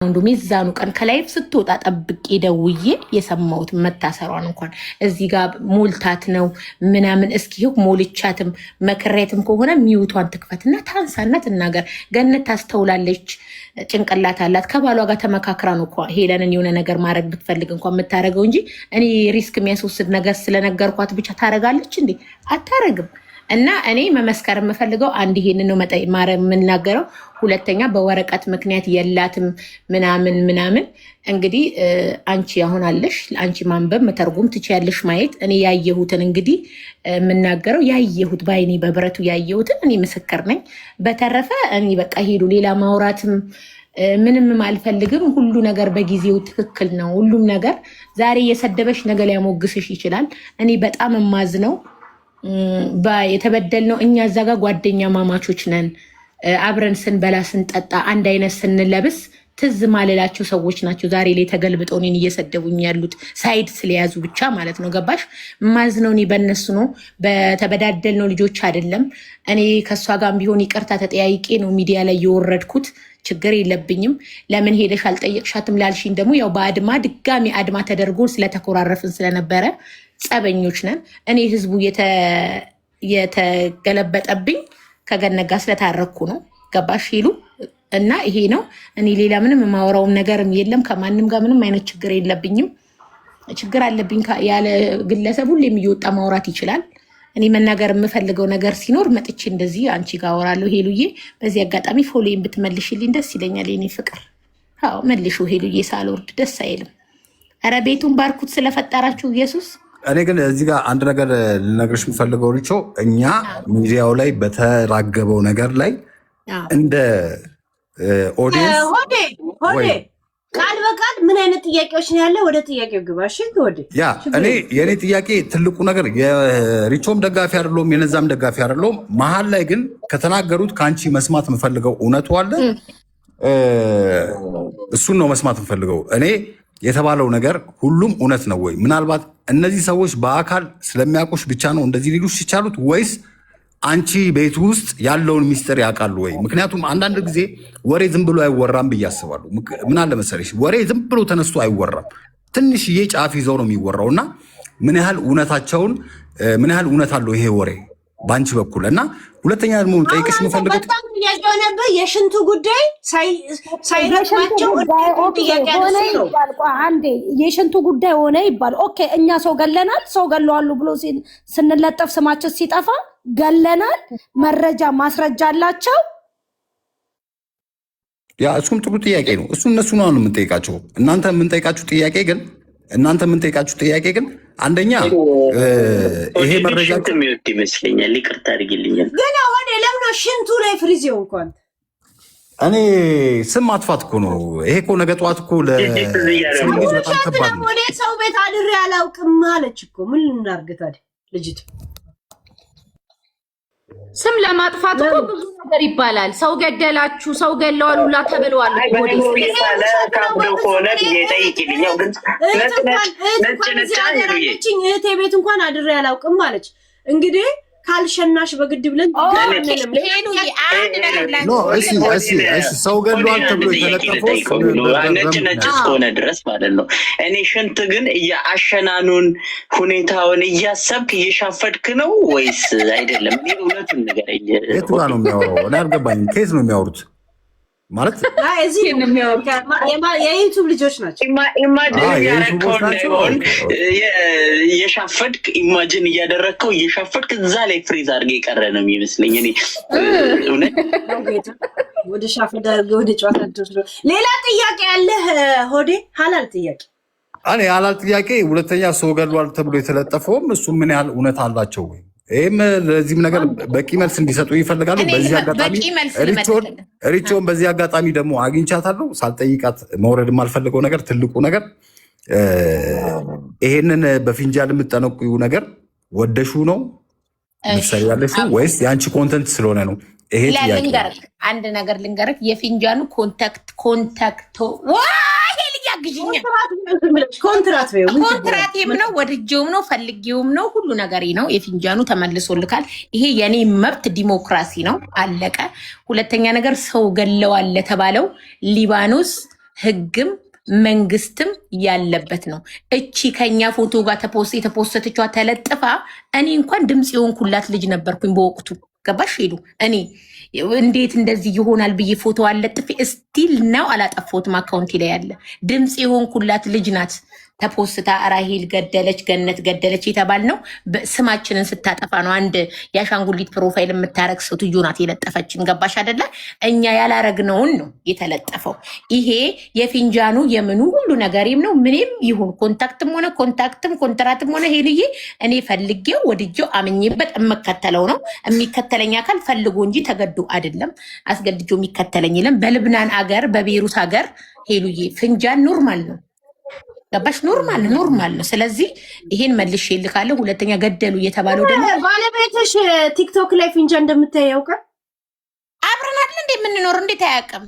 አንዱ ሚዛኑ ቀን ከላይፍ ስትወጣ ጠብቄ ደውዬ የሰማሁት መታሰሯን እንኳን እዚህ ጋር ሞልታት ነው ምናምን እስኪ ሞልቻትም መከራየትም ከሆነ ሚውቷን ትክፈትና ታንሳና ትናገር። ገነት ታስተውላለች፣ ጭንቅላት አላት። ከባሏ ጋር ተመካክራ ነው እኮ ሄለንን የሆነ ነገር ማድረግ ብትፈልግ እንኳን የምታደርገው እንጂ እኔ ሪስክ የሚያስወስድ ነገር ስለነገርኳት ብቻ ታደርጋለች እንዴ? አታረግም። እና እኔ መመስከር የምፈልገው አንድ ይሄንን ነው የምናገረው። ሁለተኛ በወረቀት ምክንያት የላትም ምናምን እንግዲህ አንቺ አሁን አለሽ፣ አንቺ ማንበብ መተርጎም ትችያለሽ፣ ማየት። እኔ ያየሁትን እንግዲህ የምናገረው ያየሁት በአይኔ በብረቱ ያየሁትን እኔ ምስክር ነኝ። በተረፈ እኔ በቃ ሄዱ ሌላ ማውራትም ምንም አልፈልግም። ሁሉ ነገር በጊዜው ትክክል ነው። ሁሉም ነገር ዛሬ የሰደበሽ ነገ ሊያሞግስሽ ይችላል። እኔ በጣም የማዝነው የተበደልነው እኛ እዛ ጋር ጓደኛ ማማቾች ነን። አብረን ስንበላ ስንጠጣ አንድ አይነት ስንለብስ ትዝ ማለላቸው ሰዎች ናቸው ዛሬ ላይ ተገልብጠው እኔን እየሰደቡኝ ያሉት ሳይድ ስለያዙ ብቻ ማለት ነው። ገባሽ? ማዝነው እኔ በእነሱ ነው፣ በተበዳደልነው ልጆች አይደለም። እኔ ከእሷ ጋር ቢሆን ይቅርታ ተጠያይቄ ነው ሚዲያ ላይ የወረድኩት። ችግር የለብኝም። ለምን ሄደሽ አልጠየቅሻትም ላልሽኝ ደግሞ ያው በአድማ ድጋሚ አድማ ተደርጎ ስለተኮራረፍን ስለነበረ ጸበኞች ነን። እኔ ህዝቡ የተገለበጠብኝ ከገነጋ ስለታረኩ ነው። ገባሽ ሄሉ? እና ይሄ ነው። እኔ ሌላ ምንም የማወራውም ነገርም የለም። ከማንም ጋር ምንም አይነት ችግር የለብኝም። ችግር አለብኝ ያለ ግለሰብ ሁሌም እየወጣ ማውራት ይችላል። እኔ መናገር የምፈልገው ነገር ሲኖር መጥቼ እንደዚህ አንቺ ጋር አወራለሁ። ሄሉዬ በዚህ አጋጣሚ ፎሎዬን ብትመልሽልኝ ደስ ይለኛል። የኔ ፍቅር አዎ መልሹ ሄሉዬ፣ ሳልወርድ ደስ አይልም። ኧረ ቤቱን ባርኩት ስለፈጠራችሁ ኢየሱስ። እኔ ግን እዚህ ጋር አንድ ነገር ልነግርሽ የምፈልገው ሪቾ፣ እኛ ሚዲያው ላይ በተራገበው ነገር ላይ እንደ ኦዲየንስ ቃል በቃል ምን አይነት ጥያቄዎች ነው ያለ? ወደ ጥያቄው ግባ። እሺ ወደ እኔ የኔ ጥያቄ ትልቁ ነገር የሪቾም ደጋፊ አይደለሁም የነዛም ደጋፊ አይደለሁም። መሀል ላይ ግን ከተናገሩት ከአንቺ መስማት የምፈልገው እውነቱ አለ። እሱን ነው መስማት የምፈልገው። እኔ የተባለው ነገር ሁሉም እውነት ነው ወይ? ምናልባት እነዚህ ሰዎች በአካል ስለሚያውቁሽ ብቻ ነው እንደዚህ ሊሉሽ ይቻሉት ወይስ አንቺ ቤት ውስጥ ያለውን ሚስጥር ያውቃሉ ወይ? ምክንያቱም አንዳንድ ጊዜ ወሬ ዝም ብሎ አይወራም ብዬ አስባለሁ። ምን አለ መሰለሽ፣ ወሬ ዝም ብሎ ተነስቶ አይወራም። ትንሽዬ ጫፍ ይዘው ነው የሚወራው እና ምን ያህል እውነት አለው ይሄ ወሬ በአንቺ በኩል? እና ሁለተኛ ደግሞ ጠይቅሽ የምፈልገው በጣም ጥያቄ ሆነብህ። የሽንቱ ጉዳይ ሳይረግማቸው አንዴ የሽንቱ ጉዳይ ሆነ ይባል። ኦኬ እኛ ሰው ገለናል፣ ሰው ገለዋሉ ብሎ ስንለጠፍ ስማቸው ሲጠፋ ገለናል፣ መረጃ ማስረጃ አላቸው። ያ እሱም ጥሩ ጥያቄ ነው። እሱ እነሱ ነው የምንጠይቃቸው። እናንተ የምንጠይቃችሁ ጥያቄ ግን አንደኛ ይሄ መረጃ የሚወድ ይመስለኛል። ይቅርታ አድርጊልኛል ግን አሁን ለምን ሽንቱ ላይ ፍሪዚው እንኳን እኔ ስም ማጥፋት እኮ ነው። ይሄ እኮ ነገ ጠዋት እኮ ለሰው ልጅ በጣም ከባድ ነው። ወደ ሰው ቤት አድሬ አላውቅም አለች እኮ። ምን ልናርግ ታዲያ ልጅቱ? ስም ለማጥፋት እኮ ብዙ ነገር ይባላል። ሰው ገደላችሁ፣ ሰው ገለዋል ሁላ ተብለዋል። እህቴ ቤት እንኳን አድሬ አላውቅም አለች። እንግዲህ ካልሸናሽ በግድ ብለን ሰው ገለዋል ተብሎ የተለጠፈው ነጭ እስከሆነ ድረስ ማለት ነው። እኔ ሽንት ግን የአሸናኑን ሁኔታውን እያሰብክ እየሻፈድክ ነው ወይስ አይደለም? እውነቱን ንገረኝ። የቱ ጋር ነው የሚያወራው? እኔ አልገባኝም። ከየት ነው የሚያወሩት? ማለት የዩቱብ ልጆች ናቸው። ኢማጂን እያደረግከው እንዳይሆን የሻፈድክ ኢማጂን እያደረግከው እየሻፈድክ እዛ ላይ ፍሪዝ አድርገህ የቀረ ነው የሚመስለኝ። እኔ እውነት ወደ ሻፈድ አድርገህ ወደ ጨዋታ ድረስ። ሌላ ጥያቄ ያለህ ሆዴ? ሀላል ጥያቄ እኔ ሀላል ጥያቄ። ሁለተኛ ሰው ገድሏል ተብሎ የተለጠፈውም እሱ ምን ያህል እውነት አላቸው ወይ? ይህም ለዚህም ነገር በቂ መልስ እንዲሰጡ ይፈልጋሉ። በዚህ አጋጣሚ ሪቾን በዚህ አጋጣሚ ደግሞ አግኝቻታለሁ። ሳልጠይቃት መውረድ የማልፈልገው ነገር ትልቁ ነገር ይሄንን በፊንጃል የምጠነቁዩ ነገር ወደሹ ነው ምሳሌ ያለሽው ወይስ የአንቺ ኮንተንት ስለሆነ ነው? ይሄ ጥያቄ አንድ ነገር ልንገርህ፣ የፊንጃኑ ኮንታክቶ ኮንትራቴም ነው ወድጄውም ነው ፈልጌውም ነው ሁሉ ነገሬ ነው። የፊንጃኑ ተመልሶልካል። ይሄ የኔ መብት ዲሞክራሲ ነው። አለቀ። ሁለተኛ ነገር ሰው ገለዋል ለተባለው ሊባኖስ ህግም መንግስትም ያለበት ነው። እቺ ከኛ ፎቶ ጋር የተፖስተችዋ ተለጥፋ እኔ እንኳን ድምፅ የሆንኩላት ልጅ ነበርኩኝ በወቅቱ። ገባሽ ሄዱ እኔ እንዴት እንደዚህ ይሆናል ብዬ ፎቶ አለጥፌ ስቲል ነው አላጠፋሁትም። አካውንቴ ላይ ያለ ድምፅ የሆንኩላት ልጅ ናት። ተፖስታ ራሄል ገደለች፣ ገነት ገደለች የተባል ነው ስማችንን ስታጠፋ ነው። አንድ የአሻንጉሊት ፕሮፋይል የምታረግ ሴትዮ ናት የለጠፈችን። ገባሽ አይደለ? እኛ ያላረግነውን ነው የተለጠፈው። ይሄ የፊንጃኑ የምኑ ሁሉ ነገሬም ነው። ምንም ይሁን ኮንታክትም ሆነ ኮንትራትም ሆነ ሄልዬ እኔ ፈልጌው ወድጄው አምኜበት የምከተለው ነው። የሚከተለኝ አካል ፈልጎ እንጂ ተገዶ አይደለም። አስገድጆ የሚከተለኝ የለም። በልብናን አገር በቤሩት ሀገር ሄሉዬ ፍንጃን ኖርማል ነው። ገባሽ? ኖርማል ነው። ስለዚህ ይሄን መልሼ እልካለሁ። ሁለተኛ ገደሉ እየተባለው ደግሞ ባለቤትሽ ቲክቶክ ላይ ፊንጃ እንደምታይ ያውቃል? አብረን አይደል እንዴ የምንኖር? እንዴት አያውቅም?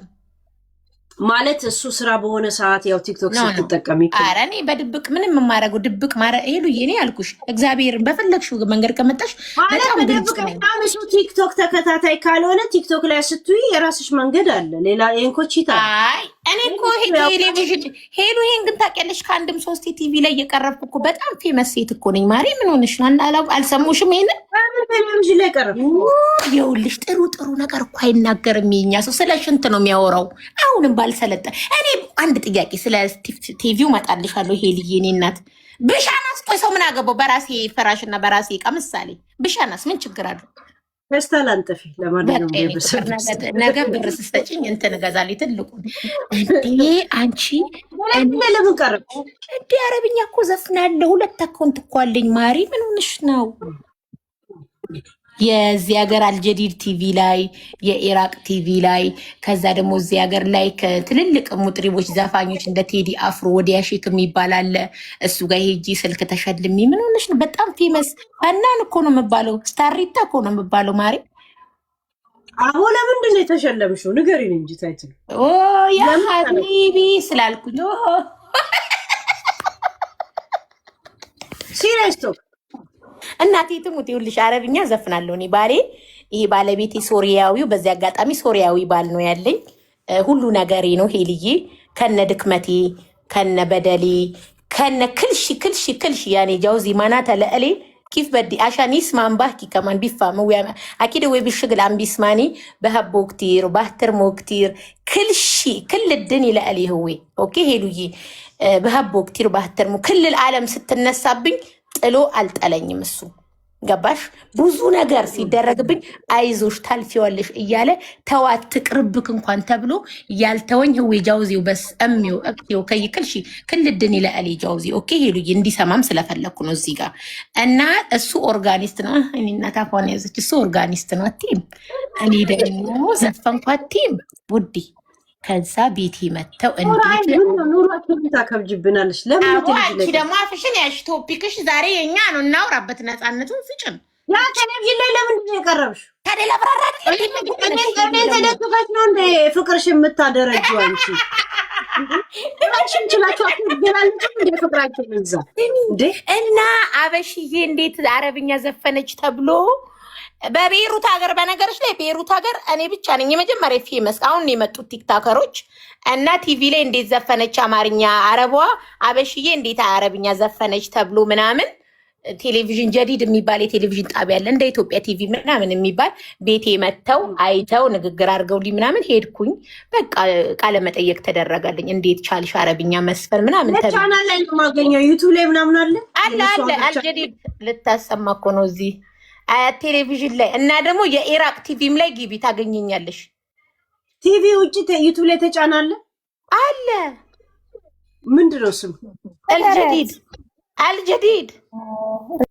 ማለት እሱ ስራ በሆነ ሰዓት ያው ቲክቶክ ስትጠቀሚ። ኧረ እኔ በድብቅ ምንም የማረገው ድብቅ ሄሉዬ፣ እኔ ያልኩሽ እግዚአብሔርን በፈለግሽው መንገድ ከመጣሽ በጣም ግልጽ ነኝ። እሱ ቲክቶክ ተከታታይ ካልሆነ ቲክቶክ ላይ ስትይ የራስሽ መንገድ አለ። ሌላ ኤንኮቺታ አይ እኔ እኮ ቴሌቪዥን ሄሉ ይሄን ግን ታውቂያለሽ፣ ከአንድም 3 ቲቪ ላይ እየቀረብኩ እኮ በጣም ፌመስ ሴት እኮ ነኝ። ማሪ ምን ሆነሽ ነው? አልሰሙሽም? ይሄንን ቴሌቪዥን ላይ ቀረብኩ። ይኸውልሽ ጥሩ ነገር እኮ አይናገርም የኛ ሰው፣ ስለ ሽንት ነው የሚያወራው። አሁንም ባልሰለጠ እኔ አንድ ጥያቄ ስለ ቲቪው መጣልሻለሁ። ሄልዬ እኔ እናት ብሻናስ፣ ቆይ ሰው ምን አገባው? በራሴ ፍራሽና በራሴ ዕቃ ምሳሌ ብሻናስ ምን ችግር አለው? ፌስታል አንጥፊ። ለማንኛውም ነገ ብር ስትሰጪኝ እንትን እገዛለሁ ትልቁን። እንዴ አንቺ ለምን ቀረብሽ? እንዴ አረብኛ እኮ ዘፍናለሁ። 2 አካውንት እኮ አለኝ። ማሪ ምን ሆነሽ ነው? የዚህ ሀገር አልጀዲድ ቲቪ ላይ፣ የኢራቅ ቲቪ ላይ፣ ከዛ ደግሞ እዚህ ሀገር ላይ ከትልልቅ ሙጥሪቦች ዘፋኞች እንደ ቴዲ አፍሮ ወዲያ ሼክ የሚባል አለ። እሱ ጋር ሄጂ ስልክ ተሸልሚ። ምን ሆነሽ ነው? በጣም ፌመስ ፈናን እኮ ነው የምባለው። ስታሪታ እኮ ነው የምባለው። ማሪ አሁ ለምንድን ነው የተሸለምሽው? ንገሪኝ እንጂ ታይትል ያ ሀቢቢ ስላልኩኝ ሲሪየስ ቶክ እናቴ ትሙት። ይኸውልሽ አረብኛ ዘፍናለሁ እኔ። ባሌ ይሄ ባለቤቴ ሶሪያዊው፣ በዚህ አጋጣሚ ሶሪያዊ ባል ነው ያለኝ። ሁሉ ነገሬ ነው ሄልዬ፣ ከነ ድክመቴ ከነ በደሌ ከነ ክልሽ ያኔ ጃውዚ ማናተ ለእሌ ኪፍ በዲ አሻን ይስማን ባህኪ ከማን ቢፋም ወያ አኪደ ወይ ቢሽግል አም ቢስማኒ በሀቦ ክቲር ባህትር ሞክቲር ክል ድን ይለእሌ ህዌ ኦኬ ሄሉዬ በሀቦ ክቲር ባህትር ክልል ዓለም ስትነሳብኝ ጥሎ አልጠለኝም እሱ። ገባሽ? ብዙ ነገር ሲደረግብኝ አይዞሽ ታልፊዋለሽ እያለ ተዋት ትቅርብክ እንኳን ተብሎ ያልተወኝ ህዌ ጃውዚው በስሚው እክቲው ከይክልሽ ክልድን ይለአሊ ጃውዚ ኦኬ ሄሉዬ እንዲሰማም ስለፈለኩ ነው እዚህ ጋር። እና እሱ ኦርጋኒስት ነው። እኔ እናት አፏን ያዘች። እሱ ኦርጋኒስት ነው አትይም፣ እኔ ደግሞ ዘፈንኳ አትይም ውዴ። ከዛ ቤቴ መተው እንዴት ኑሯችሁን ታከብጅብናለሽ? ለምን አንቺ ደግሞ አፍሽን ያሽ ቶፒክሽ ዛሬ የኛ ነው። እናውራበት ነፃነቱን ፍጭም። ያ ቴሌቪዥን ላይ ለምንድን ነው የቀረብሽ? ታዲያ ላብራራ እኔ ተደግፈሽ ነው እንደ ፍቅርሽ የምታደረጅው አንቺ? ማሽን ችላችሁ አትገናኙ እንደ ፍቅራችሁ ይዛ እንዴ? እና አበሽዬ እንዴት አረብኛ ዘፈነች ተብሎ በቤሩት ሀገር፣ በነገሮች ላይ ቤሩት ሀገር እኔ ብቻ ነኝ የመጀመሪያ ፌመስ አሁን የመጡት ቲክታከሮች። እና ቲቪ ላይ እንዴት ዘፈነች አማርኛ አረቧ አበሽዬ እንዴት አረብኛ ዘፈነች ተብሎ ምናምን ቴሌቪዥን ጀዲድ የሚባል የቴሌቪዥን ጣቢያ አለ እንደ ኢትዮጵያ ቲቪ ምናምን የሚባል ቤቴ መተው አይተው ንግግር አድርገውልኝ ምናምን ሄድኩኝ። በቃ ቃለ መጠየቅ ተደረገልኝ። እንዴት ቻልሽ አረብኛ መስፈን ምናምን ተብሎ ቻናል ላይ ማገኘው ዩቲዩብ ላይ ምናምን አለ አልጀዲድ ልታሰማ እኮ ነው እዚህ ቴሌቪዥን ላይ። እና ደግሞ የኢራቅ ቲቪም ላይ ግቢ ታገኘኛለሽ። ቲቪ ውጭ ዩቲዩብ ላይ ተጫናለ አለ። ምንድን ነው ስሙ? አልጀዲድ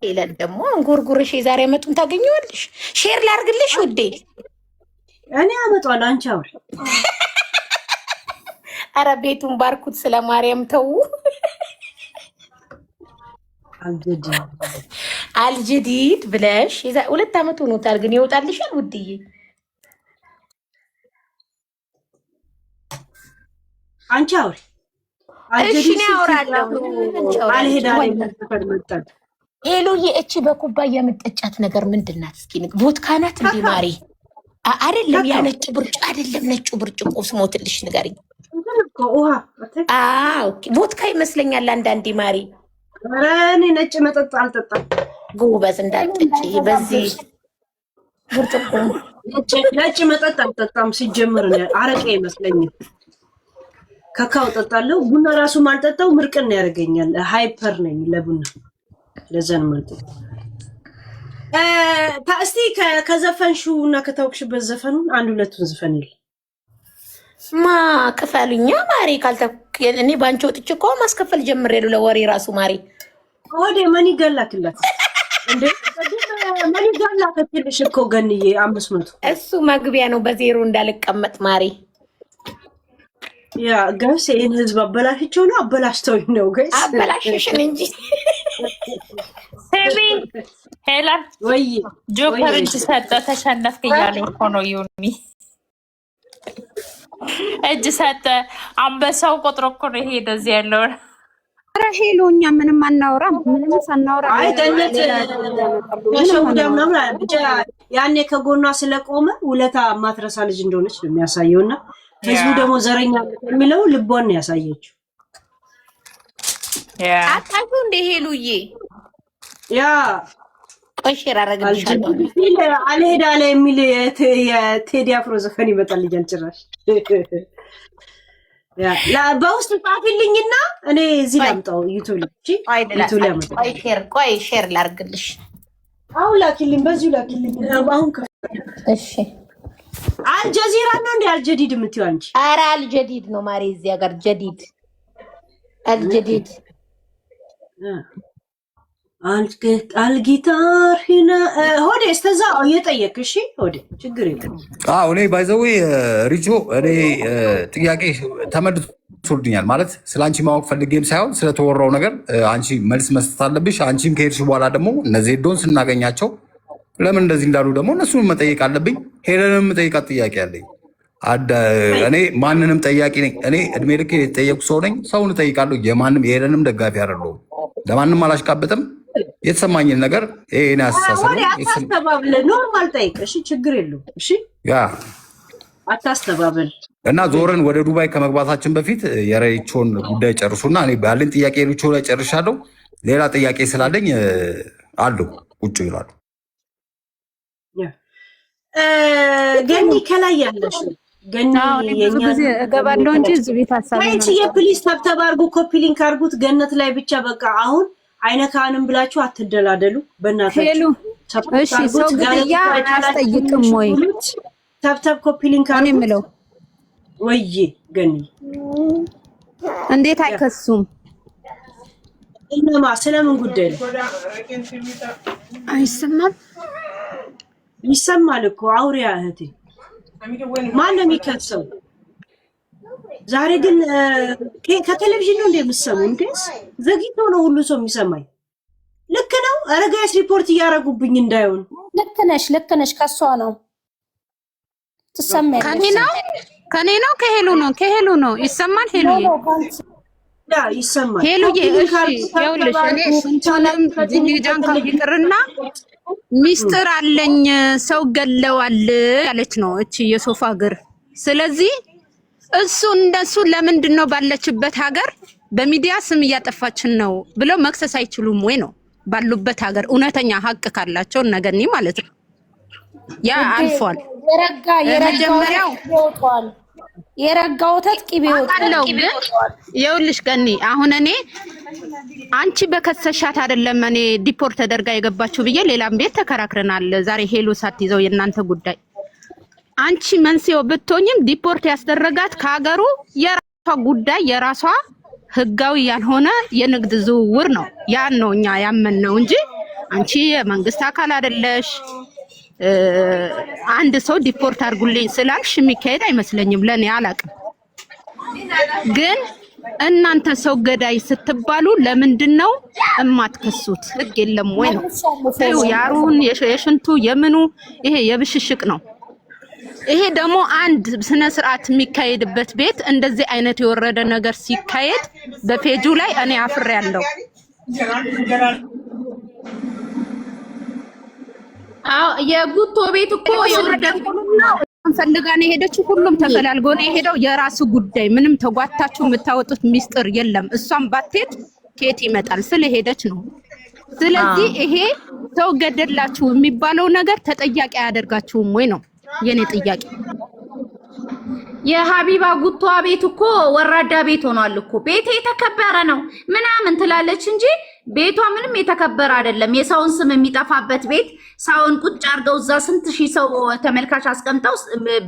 ይላል። ደግሞ እንጉርጉርሽ የዛሬ አመቱን ታገኘዋለሽ። ሼር ላርግልሽ ውዴ። እኔ አመጣለሁ አንቺ አውሪ። ኧረ ቤቱን ባርኩት። ስለ ማርያም ተው። አልጀዲድ ብለሽ 2 አመት ሆኖታል፣ ግን ይወጣልሻል ውድዬ። አንቺ አውሪ። እሺ እኔ አወራለሁ። ሄሉዬ እቺ በኩባያ የምጠጫት ነገር ምንድን ናት? እስኪ ቮድካ ናት እንዴ ማሪ? አይደለም ያ ነጭ ብርጭቆ አይደለም፣ ነጩ ብርጭቆ ስሞትልሽ ንገሪኝ። ኦኬ ቮድካ ይመስለኛል አንዳንዴ ማሪ። ኧረ እኔ ነጭ መጠጥ አልጠጣም። ጎበዝ እንዳትጠጪ በዚህ ብርጭቆ። ነጭ መጠጥ አልጠጣም ሲጀምር አረቄ ይመስለኛል። ካካው ጠጣለሁ። ቡና ራሱ ማልጠጣው ምርቅን ያደርገኛል። ሃይፐር ነኝ ለቡና ለዘን ማለት እስቲ ከዘፈንሽው እና ከታውቅሽበት ዘፈኑን አንድ ሁለቱን ዝፈንልኝ። ማ ክፈሉኛ ማሪ እኔ ባንቺ ወጥቼ እኮ ማስከፈል ጀምሬያለሁ ለወሬ ራሱ ማሪ። ወደ ማን ይገላክላት እንዴ? ማን ይገላክልሽ እኮ ገንዬ 500 እሱ መግቢያ ነው በዜሮ እንዳልቀመጥ ማሪ። ያ ጋይስ ይሄን ህዝብ አበላሽቸው ነው አበላሽተውኝ ነው ጋይስ አበላሽሽን እንጂ ሴሚ ሄላን ወይ ጆከር እጅ ሰጠ ተሸነፍክ እያለኝ እኮ ነው ዩኒ እጅ ሰጠ አንበሳው ቆጥሮ እኮ ነው ሄደ እዚህ ያለው። ኧረ ሄሎ እኛ ምንም አናወራም። ምንም ሳናወራ አይተነት ወሸውዳ ምናምን ብቻ ያኔ ከጎኗ ስለቆመ ውለታ ማትረሳ ልጅ እንደሆነች ነው የሚያሳየውና ህዝቡ ደግሞ ዘረኛ የሚለው ልቧን ነው ያሳየችው። አታውቁ እንደ ሄሉዬ ያ ቆሽራ አረጋግጫለሁ አልሄዳ ላይ የሚል የቴዲ አፍሮ ዘፈን ይመጣል ልጅ አልጭራሽ። ያ በውስጥ ጻፊልኝና እኔ እዚህ ላምጣው ዩቲዩብ ላይ ቆይ ሼር ላርግልሽ። አሁን ላኪልኝ በዚሁ ላኪልኝ። አሁን እሺ አልጀዚራ ነው እንዴ አልጀዲድ የምትይው አንቺ? ኧረ አልጀዲድ ነው ማሪ እዚህ ሀገር ጀዲድ አልጀዲድ አልጊታር ሂና ሆዴ እስተዛ እየጠየቅ እሺ ሆዴ ችግር የለም። እኔ ባይዘዌ ሪቾ እኔ ጥያቄ ተመልሶልኛል ማለት ስለ አንቺ ማወቅ ፈልጌም ሳይሆን ስለተወራው ነገር አንቺ መልስ መስጠት አለብሽ። አንቺም ከሄድሽ በኋላ ደግሞ እነዚህ ዶን ስናገኛቸው ለምን እንደዚህ እንዳሉ ደግሞ እነሱን መጠየቅ አለብኝ። ሄለንም ጠይቃት ጥያቄ አለኝ። እኔ ማንንም ጠያቂ ነኝ። እኔ እድሜ ልክ የተጠየቁ ሰው ነኝ። ሰውን እጠይቃለሁ። የማንም የሄለንም ደጋፊ አይደለሁም። ለማንም አላሽቃበጥም። የተሰማኝን ነገር ይሄን አስተሳሰብ አታስተባብል። ኖርማል ጠይቅ እሺ፣ ችግር የለውም። እሺ ያ አታስተባብል። እና ዞረን ወደ ዱባይ ከመግባታችን በፊት የሬቾን ጉዳይ ጨርሱና እኔ ባለን ጥያቄ ሬቾ ላይ ጨርሻለሁ። ሌላ ጥያቄ ስላለኝ አሉ ቁጭ ይላሉ። ገኒ ከላይ ያለሽ ገኒ የኛ እገባለሁ እንጂ እዚህ ቤት ሐሳብ ነው። የፕሊስ ተብተብ አድርጉ፣ ኮፒ ሊንክ አድርጉት። ገነት ላይ ብቻ በቃ አሁን አይነካንም ብላችሁ አትደላደሉ በእናታችሁ። እሺ ሰው ግድያ አያስጠይቅም ወይ? ተብተብ ኮፒ ሊንክ እኔ የምለው ወይ ገኒ እንዴት አይከሱም? እነማ ስለምን ጉዳይ ነው? አይሰማም? ይሰማል እኮ አውሪያ እህቴ። ማን ነው የሚከሰው? ዛሬ ግን ከቴሌቪዥን ነው እንደምትሰሙ እንዴስ? ዘግይቶ ነው ሁሉ ሰው የሚሰማኝ። ልክ ነው። አረጋይስ ሪፖርት እያደረጉብኝ እንዳይሆን። ልክ ነሽ። ከሷ ነው ትሰማለሽ። ከኔ ነው ከሄሉ ነው ከሄሉ ነው ይሰማል። ሄሉዬ ያ ይሰማል። ሄሉዬ እሺ ይኸውልሽ እኔ ስንቱንም ጅንጃን ይቅርና ሚስጥር አለኝ ሰው ገለዋል ያለች ነው እቺ የሶፋ እግር። ስለዚህ እሱ እንደሱ ለምንድን ነው ባለችበት ሀገር በሚዲያ ስም እያጠፋችን ነው ብለው መክሰስ አይችሉም ወይ ነው? ባሉበት ሀገር እውነተኛ ሀቅ ካላቸው ነገኒ ማለት ነው። ያ አልፏል። የመጀመሪያው የረጋ ወተት ቅቤ ይወጣል። ግን ይኸውልሽ ገኒ አሁን እኔ አንቺ በከሰሻት አይደለም እኔ ዲፖርት ተደርጋ የገባችው ብዬ ሌላም ቤት ተከራክረናል። ዛሬ ሄሉ ሳትይዘው የእናንተ ጉዳይ አንቺ መንስኤው ብትሆኝም ዲፖርት ያስደረጋት ከሀገሩ የራሷ ጉዳይ የራሷ ህጋዊ ያልሆነ የንግድ ዝውውር ነው። ያን ነው እኛ ያመንነው እንጂ አንቺ የመንግስት አካል አይደለሽ። አንድ ሰው ዲፖርት አድርጉልኝ ስላልሽ የሚካሄድ አይመስለኝም። ለኔ አላቅም። ግን እናንተ ሰው ገዳይ ስትባሉ ለምንድነው እማትከሱት? ህግ የለም ወይ ነው? ያሩን የሽንቱ የምኑ ይሄ የብሽሽቅ ነው። ይሄ ደግሞ አንድ ስነ ስርዓት የሚካሄድበት ቤት እንደዚህ አይነት የወረደ ነገር ሲካሄድ በፔጁ ላይ እኔ አፍሬያለሁ። የጉቶ ቤት እኮ የወረደ ፈልጋ ነው የሄደችው። ሁሉም ተፈላልጎ ነው የሄደው። የራሱ ጉዳይ። ምንም ተጓታችሁ የምታወጡት ሚስጥር የለም። እሷም ባትሄድ ከየት ይመጣል? ስለሄደች ነው። ስለዚህ ይሄ ሰው ገደላችሁ የሚባለው ነገር ተጠያቂ አያደርጋችሁም ወይ ነው የኔ ጥያቄ። የሀቢባ ጉቷ ቤት እኮ ወራዳ ቤት ሆኗል እኮ። ቤቴ የተከበረ ነው ምናምን ትላለች እንጂ ቤቷ ምንም የተከበረ አይደለም። የሰውን ስም የሚጠፋበት ቤት፣ ሰውን ቁጭ አድርገው እዛ ስንት ሺህ ሰው ተመልካች አስቀምጠው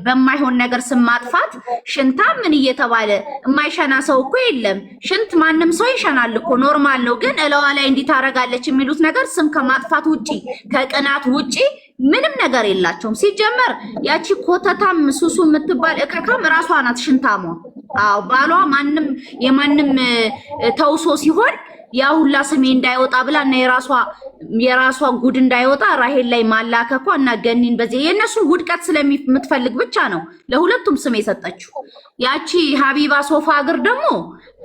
በማይሆን ነገር ስም ማጥፋት፣ ሽንታ ምን እየተባለ የማይሸና ሰው እኮ የለም። ሽንት ማንም ሰው ይሸናል እኮ ኖርማል ነው። ግን እለዋ ላይ እንዲህ ታደርጋለች የሚሉት ነገር ስም ከማጥፋት ውጪ ከቅናት ውጪ ምንም ነገር የላቸውም። ሲጀመር ያቺ ኮተታም ሱሱ የምትባል እከካም ራሷ ናት ሽንታሟ። አዎ ባሏ ማንም የማንም ተውሶ ሲሆን ያ ሁላ ስሜ እንዳይወጣ ብላ እና የራሷ ጉድ እንዳይወጣ ራሄል ላይ ማላከኳ እና ገኒን በዚህ የነሱ ውድቀት ስለምትፈልግ ብቻ ነው ለሁለቱም ስም የሰጠችው። ያቺ ሀቢባ ሶፋ እግር ደግሞ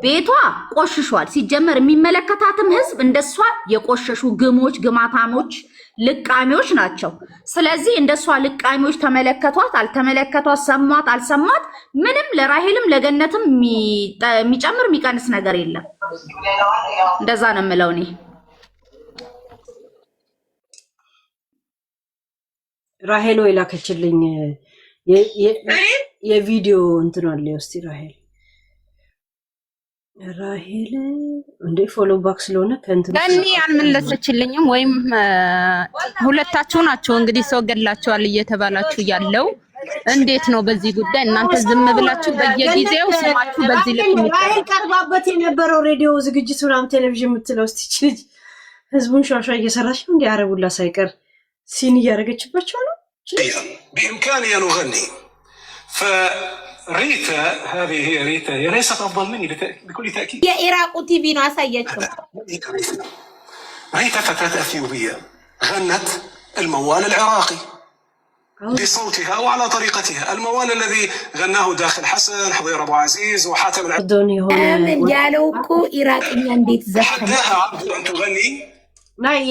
ቤቷ ቆሽሿል። ሲጀመር የሚመለከታትም ህዝብ እንደሷ የቆሸሹ ግሞች፣ ግማታሞች፣ ልቃሚዎች ናቸው። ስለዚህ እንደሷ ልቃሚዎች ተመለከቷት አልተመለከቷት፣ ሰማት አልሰማት ምንም ለራሄልም ለገነትም የሚጨምር የሚቀንስ ነገር የለም። እንደዛ ነው የምለው እኔ። ራሄል ወይ ላከችልኝ የቪዲዮ እንትን አለ እስቲ ራሄል እንዴ ፎሎ ባክ ስለሆነ ከእንትን ገኒ አልመለሰችልኝም። ወይም ሁለታችሁ ናቸው እንግዲህ ሰው ገላቸዋል እየተባላችሁ ያለው እንዴት ነው? በዚህ ጉዳይ እናንተ ዝም ብላችሁ በየጊዜው ስማችሁ በዚህ ልክ ራሄል ቀርባበት የነበረው ሬዲዮ ዝግጅት ምናምን ቴሌቪዥን የምትለው እስቲ ልጅ ህዝቡን ሻሻ እየሰራች ነው። እንዲ አረቡላ ሳይቀር ሲን እያደረገችባቸው ነው። بإمكاني أن أغني فريتا هذه هي ريتا هي ليست أفضل مني بكل تأكيد. يا إراق تي في ناسيتكم. ريتا فتاة أثيوبية غنت الموال العراقي بصوتها وعلى طريقتها، الموال الذي غناه داخل حسن حضير أبو عزيز وحاتم العدوني هنا من جالوكو إراقيا انديت زفن حداها عبد أن تغني ናይ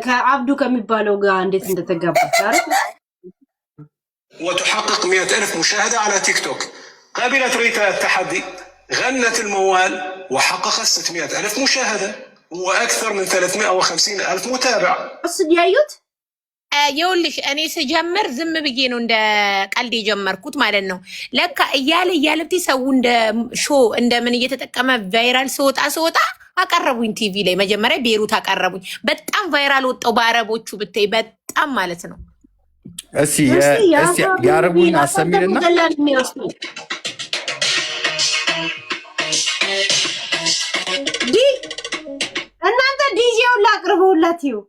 ከአብዱ ከሚባለው ጋር እንዴት እንደተጋባች አይደል? وتحقق 100,000 مشاهدة على تيك توك. قابلت ريتا التحدي، غنت الموال وحققت 600,000 مشاهدة وأكثر من 350,000 متابع. أصل يايوت ይኸውልሽ እኔ ስጀምር ዝም ብዬ ነው እንደ ቀልድ የጀመርኩት ማለት ነው። ለካ እያለብቲ ሰው እንደ ሾው እንደምን እየተጠቀመ ቫይራል ሲወጣ አቀረቡኝ ቲቪ ላይ መጀመሪያ ቤሩት አቀረቡኝ። በጣም ቫይራል ወጣው በአረቦቹ ብታይ በጣም ማለት ነው። እሺ ያረቡኝ አሰሚልና እናንተ ዲጄውን ላቅርበውላት ይው